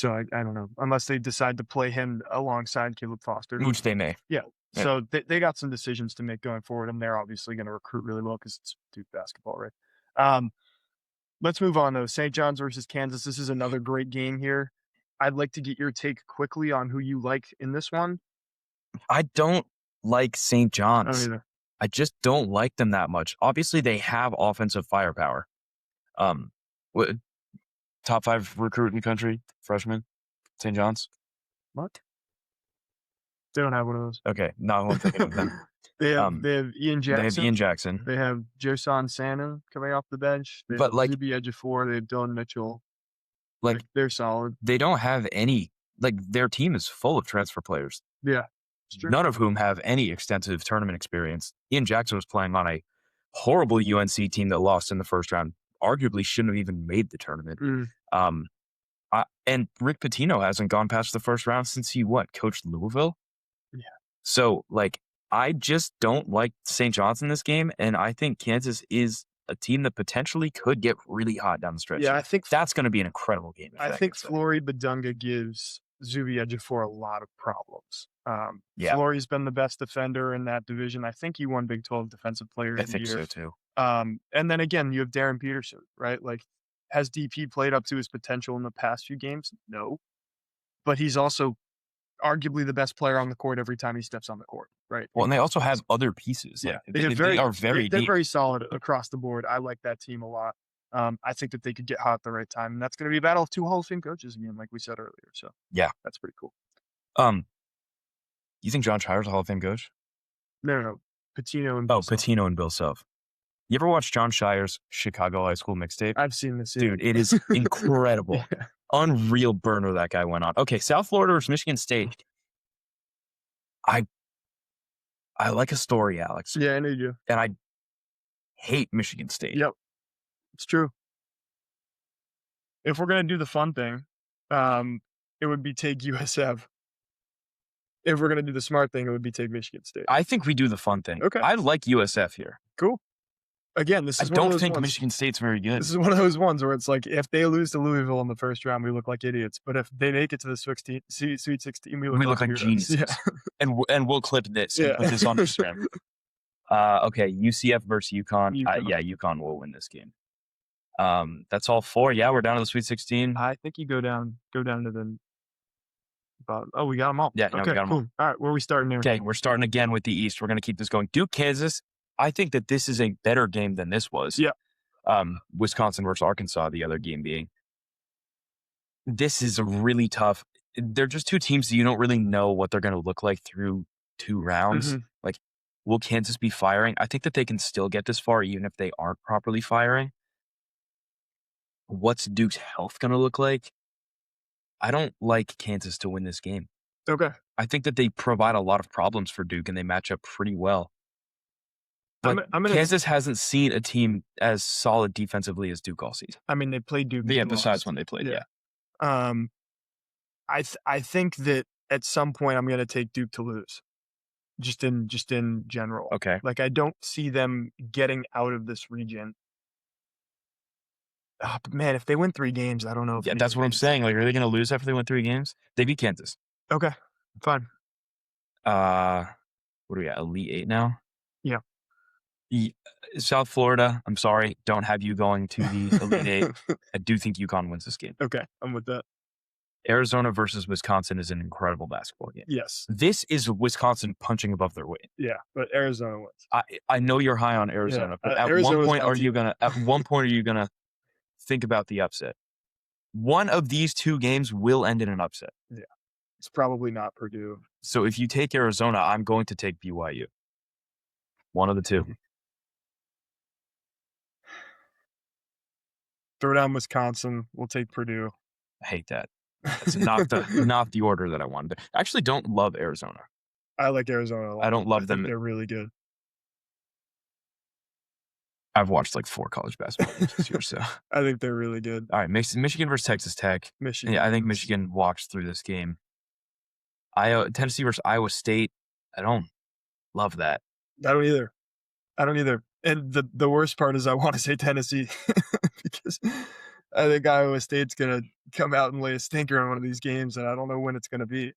I don't know, unless they decide to play him alongside Caleb Foster. which they may. Yeah. Yeah. So they got some decisions to make going forward, and they're obviously going to recruit really well because it's Duke basketball, right? Let's move on, though. St. John's versus Kansas. This is another great game here. I'd like to get your take quickly on who you like in this one. I don't like St. I don't John's. either. I just don't like them that much. Obviously, they have offensive firepower. What, top 5 recruit in the country, freshman, St. John's. What? They don't have one of those. Okay, not one thinking of them. They have Ian Jackson. They have Ian Jackson. They have Josan Santa coming off the bench. They But, have like- Zuby Ejiofor. They have Dylan Mitchell. Like They're solid. they don't have any. Like their team is full of transfer players. Yeah. It's true. None of whom have any extensive tournament experience. Ian Jackson was playing on a horrible UNC team that lost in the first round. Arguably shouldn't have even made the tournament. Mm. And Rick Pitino hasn't gone past the first round since he coached Louisville. Yeah. So like I just don't like St. John's in this game, and I think Kansas is a team that potentially could get really hot down the stretch. Yeah, I think That's going to be an incredible game. I think Flory Badunga gives Zuby Ejiofor a lot of problems. Yeah. Flory's been the best defender in that division. I think he won Big 12 Defensive Player I of the think Year. so too. And then again, you have Darren Peterson, right? Like, has DP played up to his potential in the past few games? No. But he's also arguably the best player on the court every time he steps on the court, right? Well, and they also have other pieces. Yeah, Like, they are very they're deep. very solid across the board. I like that team a lot. I think that they could get hot at the right time, and that's going to be a battle of 2 Hall of Fame coaches again, like we said earlier. So Yeah. that's pretty cool. You think John Shire's a Hall of Fame coach? No. Patino and Oh, Bill Self. Patino and Bill Self. You ever watch John Shire's Chicago High School mixtape? I've seen this, yeah. Dude, it is incredible. Yeah. Unreal burner that guy went on. Okay, South Florida versus Michigan State. I I like a story, Alex, Yeah, I know you do. and I hate Michigan State. Yep, it's true. If we're gonna do the fun thing, it would be take USF. If we're gonna do the smart thing, it would be take Michigan State. I think we do the fun thing. Okay, I like USF here. cool. Again, this I is one of don't those think ones. Michigan State's very good. This is one of those ones where it's like if they lose to Louisville in the first round, we look like idiots. But if they make it to the Sweet 16, we look We like look like heroes. geniuses. Yeah, And we'll clip this and yeah. put this on Instagram. Okay, UCF versus UConn. UConn. Yeah, UConn will win this game. That's all 4. Yeah, we're down to the Sweet 16. I think you go down to the bottom. Oh, we got them all. Yeah, we Okay, got 'em cool. all. All right, where are we starting there? Okay, we're starting again with the East. We're going to keep this going. Duke, Kansas. I think that this is a better game than this was. Yeah. Wisconsin versus Arkansas, the other game being. This is a really tough. They're just two teams that you don't really know what they're going to look like through 2 rounds. Mhm. Like, will Kansas be firing? I think that they can still get this far even if they aren't properly firing. What's Duke's health going to look like? I don't like Kansas to win this game. Okay. I think that they provide a lot of problems for Duke and they match up pretty well. But I'm gonna. Kansas hasn't seen a team as solid defensively as Duke all season. I mean, they played Duke. Yeah, and besides lost. when they played, yeah. I think that at some point I'm gonna take Duke to lose. Just in general. Okay. Like I don't see them getting out of this region. But man, if they win 3 games, I don't know if Yeah, that's what I'm saying. Like, are they going to lose after they win 3 games? They beat Kansas. Okay, fine. What are we at? Elite 8 now? Yeah. South Florida, I'm sorry, don't have you going to the Elite 8. I do think UConn wins this game. Okay, I'm with that. Arizona versus Wisconsin is an incredible basketball game. Yes. This is Wisconsin punching above their weight. Yeah, but Arizona wins. I know you're high on Arizona, but at Arizona's one point not are you gonna think about the upset? One of these 2 games will end in an upset. Yeah. It's probably not Purdue. So if you take Arizona, I'm going to take BYU. One of the 2. Throw down Wisconsin. We'll take Purdue. I hate that. That's not the order that I wanted. I actually don't love Arizona. I like Arizona a lot. I don't love them. They're really good. I've watched like 4 college basketball games this year, so. I think they're really good. All right, Michigan versus Texas Tech. Michigan. Yeah, I think Michigan walks through this game. Tennessee versus Iowa State. I don't love that. I don't either. And the worst part is I want to say Tennessee because I think Iowa State's gonna come out and lay a stinker in one of these games, and I don't know when it's gonna be.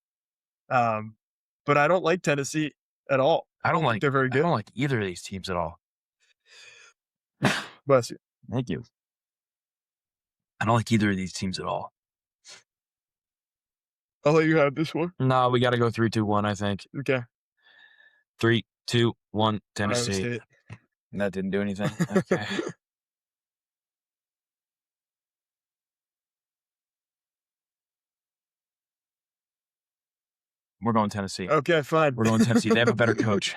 But I don't like Tennessee at all. I don't like they're very good. I don't like either of these teams at all. Bless you. Thank you. I don't like either of these teams at all. I'll let you have this one. No, we got to go 3, 2, 1, I think. Okay. 3, 2, 1, Iowa Tennessee. State. That didn't do anything. Okay. We're going Tennessee. Okay, fine. We're going Tennessee. They have a better coach.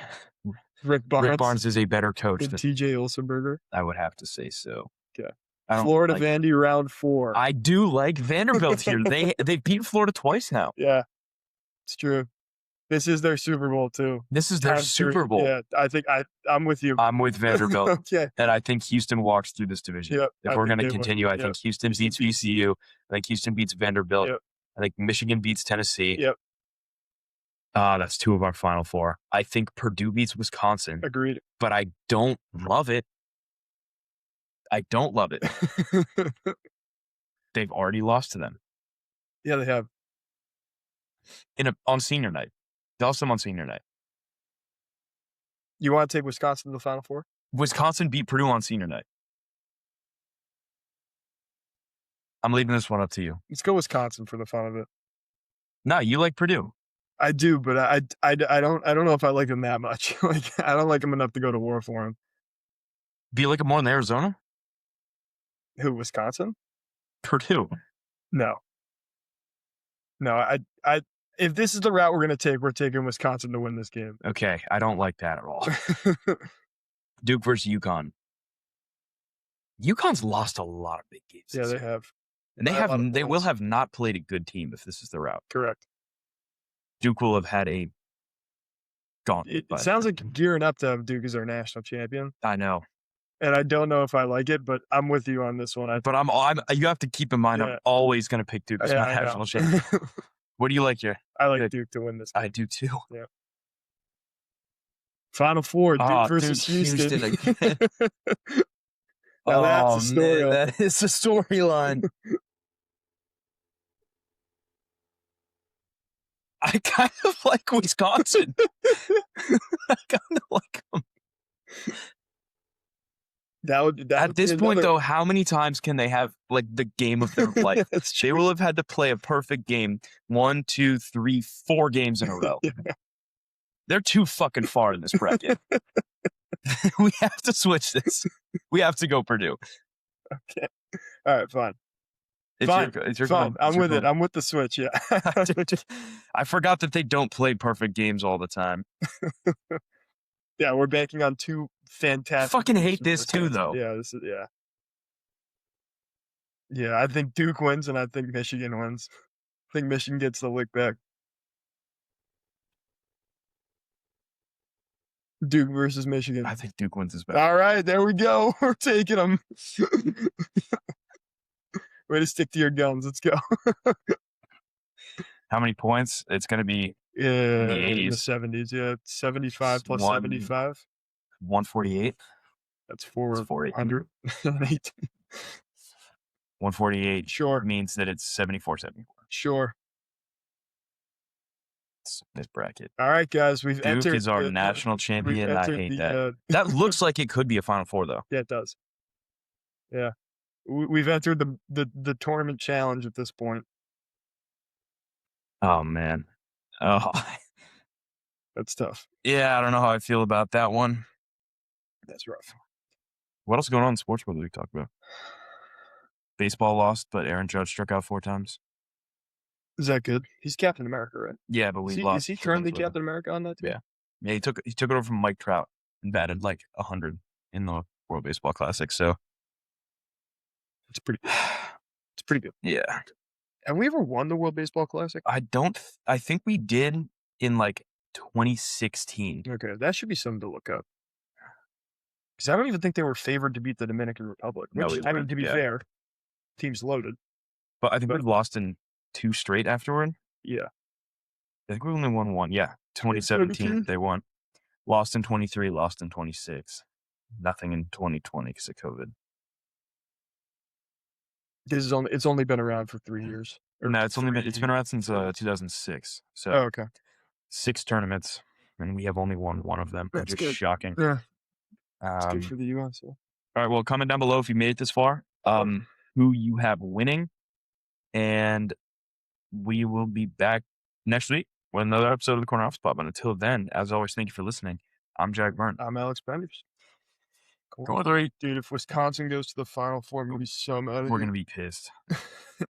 Rick Barnes. Rick Barnes is a better coach and than TJ Olsenberger. I would have to say so. Okay. I don't Florida like, Vandy round 4. I do like Vanderbilt here. They've beaten Florida twice now. Yeah, it's true. This is their Super Bowl too. This is their Super Bowl. Yeah, I think I'm with you. I'm with Vanderbilt. Okay. And I think Houston walks through this division. Yep, If I we're think going to they will. continue, I Yep. think Houston beats VCU. I think Houston beats Vanderbilt. Yep. I think Michigan beats Tennessee. Yep. That's 2 of our final 4. I think Purdue beats Wisconsin, Agreed. but I don't love it. I don't love it. They've already lost to them Yeah, they have. on senior night. They lost them on senior night. You want to take Wisconsin to the Final Four? Wisconsin beat Purdue on senior night. I'm leaving this one up to you. Let's go Wisconsin for the fun of it. No, you like Purdue. I do, but I don't know if I like them that much. Like I don't like them enough to go to war for them. Do you like it more than Arizona? Who, Wisconsin? Purdue. No. I if this is the route we're going to take, we're taking Wisconsin to win this game. Okay, I don't like that at all. Duke versus UConn. UConn's lost a lot of big games. Yeah, they have. And they will have not played a good team if this is the route. Correct. Duke will have had a gauntlet, It but sounds like you're gearing up to have Duke as our national champion, I know. and I don't know if I like it, but I'm with you on this one. I But think I'm you have to keep in mind, I'm yeah, always gonna pick Duke as yeah, my I know. national champion. What do you like here? I like Good. Duke to win this I game. do too. Yeah. Final Four, Duke Oh, Duke, versus Houston. Houston again. Now that's a Oh, man, storyline. that is a storyline. I kind of like Wisconsin. I kind of like 'em. That At would be this point, another though, how many times can they have, like, the game of their life? that's They true. will have had to play a perfect game 1, 2, 3, 4 games in a row. They're too fucking far in this bracket. We have to switch this. We have to go Purdue. Okay. Alright, fine. It's your Fine. it's your Fine. call. It's I'm your with it. call. I'm with the switch, yeah. I forgot that they don't play perfect games all the time. Yeah, we're banking on 2 I fantastic fucking teams hate from this too, Wisconsin. though. Yeah, this is yeah. Yeah, I think Duke wins, and I think Michigan wins. I think Michigan gets the lick back. Duke versus Michigan. I think Duke wins this battle. Alright, there we go. We're taking them. Way to stick to your guns. Let's go. How many points? It's gonna be in Yeah, the in the 80s. 70s, yeah. 75 plus 75. 148. That's It's 418. 408. 148 Sure, means that it's 74, 74. sure. It's this bracket. Alright, guys, we've Duke entered is our the national we've champion. I entered hate that. the, That looks like it could be a Final Four, though. yeah, it does. Yeah. We've entered the tournament challenge at this point. Oh, man. Oh, That's tough. yeah, I don't know how I feel about that one. That's rough. What else is going on in sports world that we talk about? Baseball lost, but Aaron Judge struck out 4 times. Is that good? He's Captain America, right? Yeah, but we Is lost. he the currently games with him. Captain America on that team? Yeah. Yeah, he took it over from Mike Trout and batted like 100 in the World Baseball Classic. So It's pretty good. It's pretty good. yeah, Have we ever won the World Baseball Classic? I think we did in like 2016. Okay, that should be something to look up. Because I don't even think they were favored to beat the Dominican Republic. No, Which, we I mean, weren't, to be yeah. fair, team's loaded. But I think But- we've lost in 2 straight afterward. Yeah. I think we only won 1. Yeah, 2017 they won. Lost in 23, lost in 26. Nothing in 2020 because of COVID. It's only been around for 3 years. Or No, it's been 3 around since 2006. So Oh, okay. 6 tournaments, and we have only won 1 of them, which That's is good. shocking. Yeah, it's good Um, for the US. Yeah. all right, well, comment down below if you made it this far, who you have winning, and we will be back next week with another episode of the Corner Office Pub. And until then, as always, thank you for listening. I'm Jack Byrne. I'm Alex Benders. Go 3. Dude, if Wisconsin goes to the Final Four, I'm going to be so mad at We're you. going to be pissed.